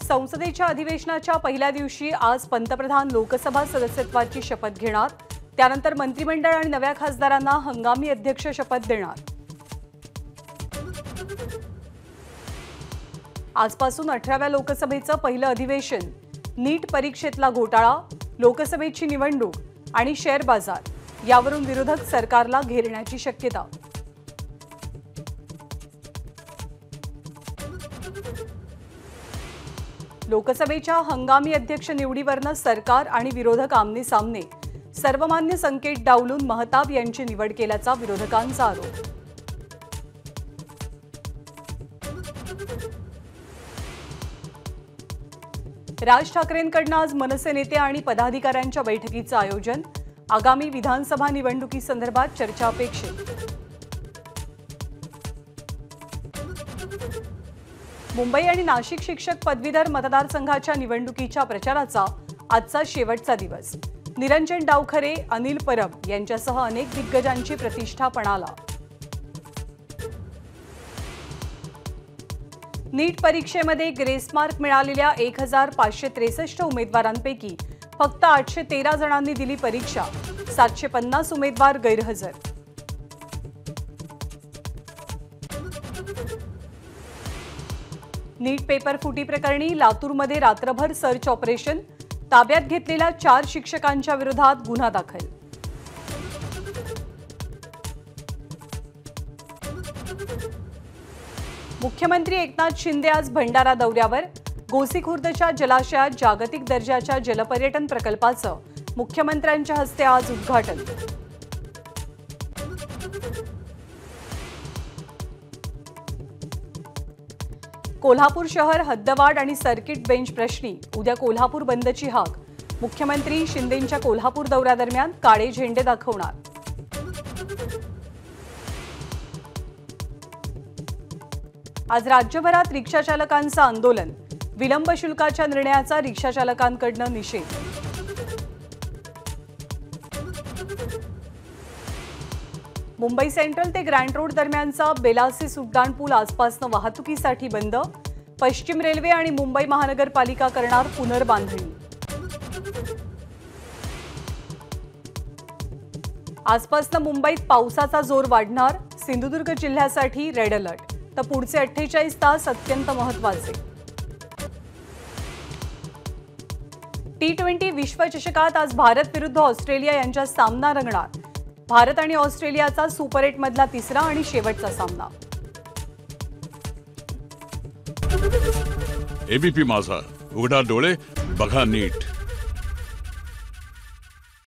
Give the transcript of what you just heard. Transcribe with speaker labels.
Speaker 1: संसदेच्या अधिवेशनाच्या पहिल्या दिवशी आज पंतप्रधान लोकसभा सदस्यत्वाची शपथ घेणार। त्यानंतर मंत्रिमंडळ आणि नव्या खासदारांना हंगामी अध्यक्ष शपथ देणार। आजपासून 18व्या लोकसभेचं पहिलं अधिवेशन, नीट परीक्षेतला घोटाळा, लोकसभेची निवडणूक आणि शेअर बाजार यावरून विरोधक सरकारला घेरण्याची शक्यता। लोकसभेच्या हंगामी अध्यक्ष निवडीवरनं सरकार आणि विरोधक आमने-सामने, सर्वमान्य संकेत डावलून महताब यांची निवड केल्याचा विरोधकांचा आरोप। राज ठाकरेंकडून आज मनसे नेते आणि पदाधिकाऱ्यांच्या बैठकीचं आयोजन। आगामी विधानसभा निवडणुकीसंदर्भात चर्चा अपेक्षित। मुंबई आणि नाशिक शिक्षक पदवीधर मतदारसंघाच्या निवडणुकीच्या प्रचाराचा आजचा शेवटचा दिवस। निरंजन डावखरे, अनिल परब यांच्यासह अनेक दिग्गजांची प्रतिष्ठा पणाला। नीट परीक्षेमध्ये ग्रेस मार्क मिळालेल्या 1563 उमेदवारांपैकी फक्त 813 जणांनी दिली परीक्षा। 750 उमेदवार गैरहजर। नीट पेपर फुटी प्रकरणी लातूरमध्ये रात्रभर सर्च ऑपरेशन। ताब्यात घेतलेल्या 4 शिक्षकांच्या विरोधात गुन्हा दाखल। मुख्यमंत्री एकनाथ शिंदे आज भंडारा दौऱ्यावर। गोसीखुर्दच्या जलाशयात जागतिक दर्जाच्या जलपर्यटन प्रकल्पाचं मुख्यमंत्र्यांच्या हस्ते आज उद्घाटन। कोल्हापूर शहर हद्दवाढ आणि सर्किट बेंच प्रश्नी उद्या कोल्हापूर बंदची हाक। मुख्यमंत्री शिंदेंच्या कोल्हापूर दौऱ्यादरम्यान काळे झेंडे दाखवणार। आज राज्यभरात रिक्षाचालकांचं आंदोलन। विलंब शुल्काच्या निर्णयाचा रिक्षाचालकांकडून निषेध। मुंबई सेंट्रल ते ग्रँड रोड दरम्यानचा बेलासिस उड्डाणपूल आजपासून वाहतुकीसाठी बंद। पश्चिम रेल्वे आणि मुंबई महानगरपालिका करणार पुनर्बांधणी। आजपासून मुंबईत पावसाचा जोर वाढणार। सिंधुदुर्ग जिल्ह्यासाठी रेड अलर्ट, तर पुढचे 48 तास अत्यंत महत्त्वाचे। T20 विश्वचषकात आज भारत विरुद्ध ऑस्ट्रेलिया यांच्यात सामना रंगणार। भारत आणि ऑस्ट्रेलियाचा सुपर 8 मधला तिसरा आणि शेवटचा सामना।
Speaker 2: एबीपी माझा, उघडा डोळे बघा नीट।